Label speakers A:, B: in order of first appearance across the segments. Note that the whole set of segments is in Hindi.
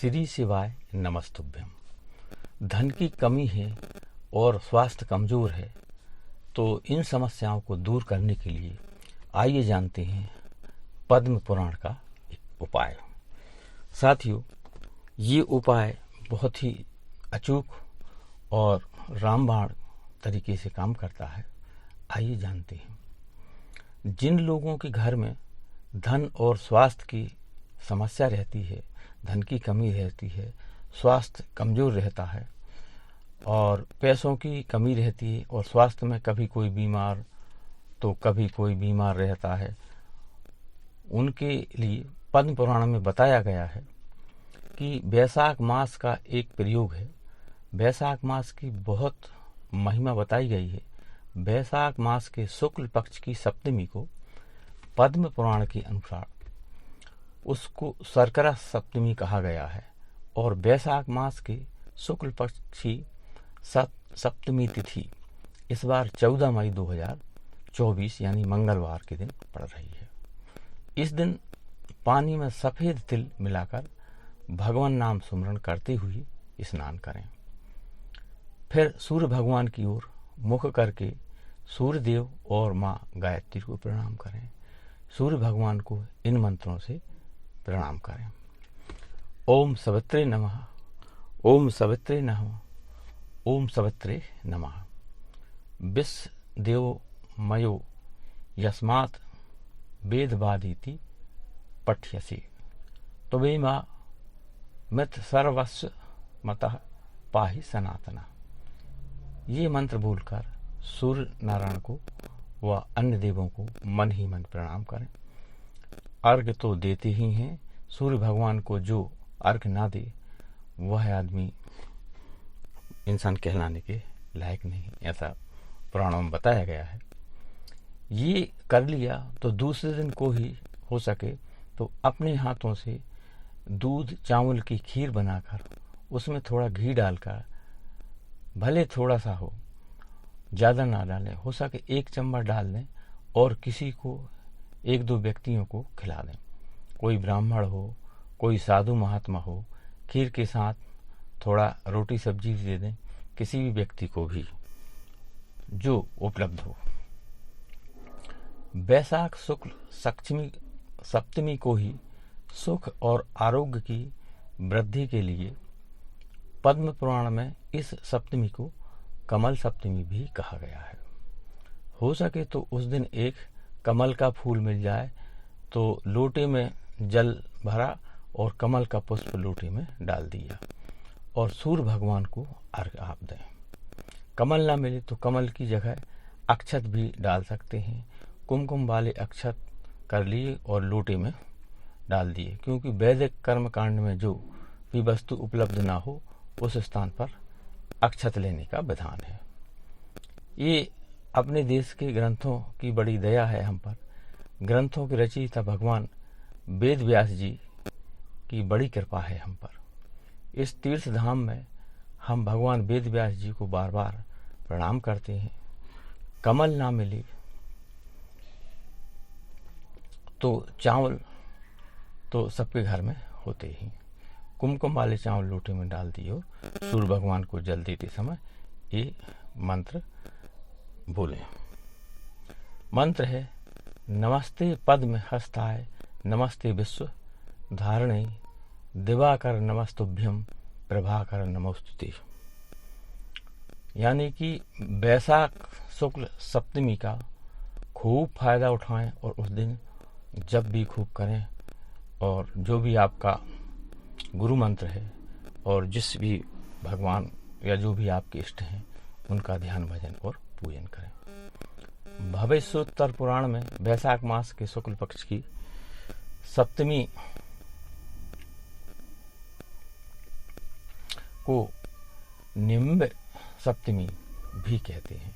A: श्री शिवाय नमस्तुभ्यम। धन की कमी है और स्वास्थ्य कमजोर है, तो इन समस्याओं को दूर करने के लिए आइए जानते हैं पद्म पुराण का एक उपाय। साथियों, ये उपाय बहुत ही अचूक और रामबाण तरीके से काम करता है। आइए जानते हैं। जिन लोगों के घर में धन और स्वास्थ्य की समस्या रहती है, धन की कमी रहती है, स्वास्थ्य कमजोर रहता है और पैसों की कमी रहती है और स्वास्थ्य में कभी कोई बीमार तो कभी कोई बीमार रहता है, उनके लिए पद्म पुराण में बताया गया है कि वैशाख मास का एक प्रयोग है। वैशाख मास की बहुत महिमा बताई गई है। वैशाख मास के शुक्ल पक्ष की सप्तमी को पद्म पुराण के अनुसार उसको शर्करा सप्तमी कहा गया है और वैशाख मास के शुक्ल पक्ष की सप्तमी तिथि इस बार 14 मई 2024 यानी मंगलवार के दिन पड़ रही है। इस दिन पानी में सफेद तिल मिलाकर भगवान नाम सुमरण करते हुए स्नान करें। फिर सूर्य भगवान की ओर मुख करके सूर्य देव और माँ गायत्री को प्रणाम करें। सूर्य भगवान को इन मंत्रों से प्रणाम करें। ओम सवित्रे नमः, ओम सवित्रे नमः, ओम सवित्रे नमः। विश्व देव मयो यस्मात् वेदवादीति पठ्यसे तवे माँ मित सर्वस्व मतः पाहि सनातना। ये मंत्र बोलकर सूर्य नारायण को व अन्य देवों को मन ही मन प्रणाम करें। अर्घ तो देते ही हैं। सूर्य भगवान को जो अर्घ ना दे वह आदमी इंसान कहलाने के लायक नहीं, ऐसा पुराणों में बताया गया है। ये कर लिया तो दूसरे दिन को ही हो सके तो अपने हाथों से दूध चावल की खीर बनाकर उसमें थोड़ा घी डालकर, भले थोड़ा सा हो, ज़्यादा ना डालें, हो सके 1 चम्मच डाल दें और किसी को 1-2 व्यक्तियों को खिला दें। कोई ब्राह्मण हो, कोई साधु महात्मा हो, खीर के साथ थोड़ा रोटी सब्जी भी दे दें, किसी भी व्यक्ति को भी जो उपलब्ध हो। वैशाख शुक्ल सप्तमी को ही सुख और आरोग्य की वृद्धि के लिए पद्म पुराण में इस सप्तमी को कमल सप्तमी भी कहा गया है। हो सके तो उस दिन एक कमल का फूल मिल जाए तो लोटे में जल भरा और कमल का पुष्प लोटे में डाल दिया और सूर्य भगवान को अर्घ आप दें। कमल ना मिले तो कमल की जगह अक्षत भी डाल सकते हैं। कुमकुम वाले अक्षत कर लिए और लोटे में डाल दिए, क्योंकि वैदिक कर्म कांड में जो भी वस्तु उपलब्ध ना हो उस स्थान पर अक्षत लेने का विधान है। ये अपने देश के ग्रंथों की बड़ी दया है हम पर। ग्रंथों के रचयिता भगवान वेद व्यास जी की बड़ी कृपा है हम पर। इस तीर्थ धाम में हम भगवान वेद व्यास जी को बार बार प्रणाम करते हैं। कमल ना मिले तो चावल तो सबके घर में होते ही। कुमकुम वाले चावल लोटे में डाल दिए और सूर्य भगवान को जल देते समय ये मंत्र बोलें। मंत्र है नमस्ते पद्म हस्ताय, नमस्ते विश्व धारणे, दिवाकर नमस्तुभ्यम, प्रभाकर नमोस्तुते। यानी कि वैशाख शुक्ल सप्तमी का खूब फायदा उठाएं और उस दिन जब भी खूब करें और जो भी आपका गुरु मंत्र है और जिस भी भगवान या जो भी आपके इष्ट हैं उनका ध्यान भजन और पूजन करें। भविष्योत्तर पुराण में वैशाख मास के शुक्ल पक्ष की सप्तमी को निम्ब सप्तमी भी कहते हैं।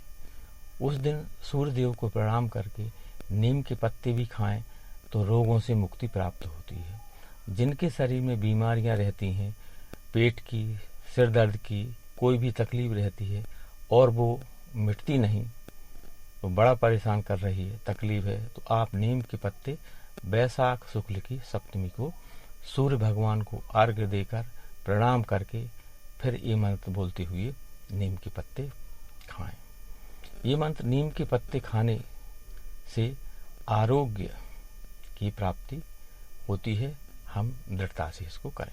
A: उस दिन सूर्य देव को प्रणाम करके नीम के पत्ते भी खाएं तो रोगों से मुक्ति प्राप्त होती है। जिनके शरीर में बीमारियां रहती हैं, पेट की, सिर दर्द की, कोई भी तकलीफ रहती है और वो मिटती नहीं, तो बड़ा परेशान कर रही है, तकलीफ है, तो आप नीम के पत्ते वैशाख शुक्ल की सप्तमी को सूर्य भगवान को अर्घ्य देकर प्रणाम करके फिर ये मंत्र बोलते हुए नीम के पत्ते खाएं। ये मंत्र नीम के पत्ते खाने से आरोग्य की प्राप्ति होती है। हम दृढ़ता से इसको करें।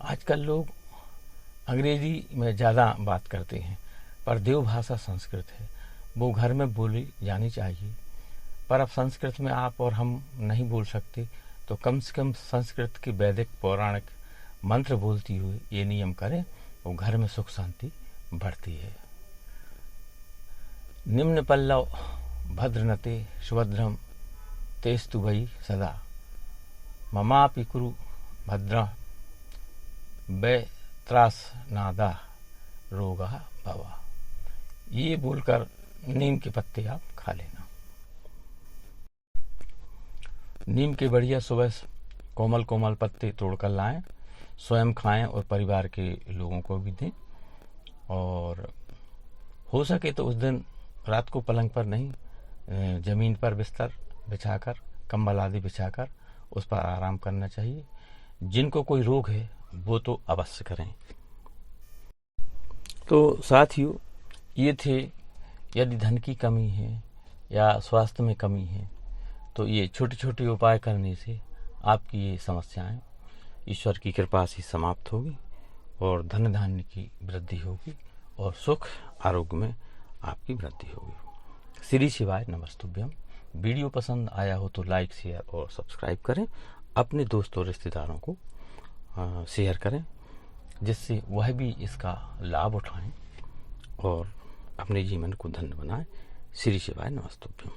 A: आजकल लोग अंग्रेजी में ज़्यादा बात करते हैं, पर देवभाषा संस्कृत है, वो घर में बोली जानी चाहिए। पर अब संस्कृत में आप और हम नहीं बोल सकते, तो कम से कम संस्कृत के वैदिक पौराणिक मंत्र बोलती हुए ये नियम करें, वो घर में सुख शांति बढ़ती है। निम्न पल्लव भद्रनते सुभद्रम तेस्तु वै सदा ममापि कुरु भद्रा वे त्रास नादा रोगा भवा। ये बोलकर नीम के पत्ते आप खा लेना। नीम के बढ़िया सुबह कोमल कोमल पत्ते तोड़कर लाएं, स्वयं खाएं और परिवार के लोगों को भी दें। और हो सके तो उस दिन रात को पलंग पर नहीं, जमीन पर बिस्तर बिछाकर, कंबल आदि बिछाकर उस पर आराम करना चाहिए। जिनको कोई रोग है वो तो अवश्य करें। तो साथियों, ये थे, यदि धन की कमी है या स्वास्थ्य में कमी है तो ये छोटे छोटे उपाय करने से आपकी ये समस्याएं ईश्वर की कृपा से समाप्त होगी और धन धान्य की वृद्धि होगी और सुख आरोग्य में आपकी वृद्धि होगी। श्री शिवाय नमस्तुभ्यम। वीडियो पसंद आया हो तो लाइक, शेयर और सब्सक्राइब करें। अपने दोस्तों और रिश्तेदारों को शेयर करें, जिससे वह भी इसका लाभ उठाएं और अपने जीवन को धन्य बनाएं। श्री शिवाय नमस्तुभ्यम।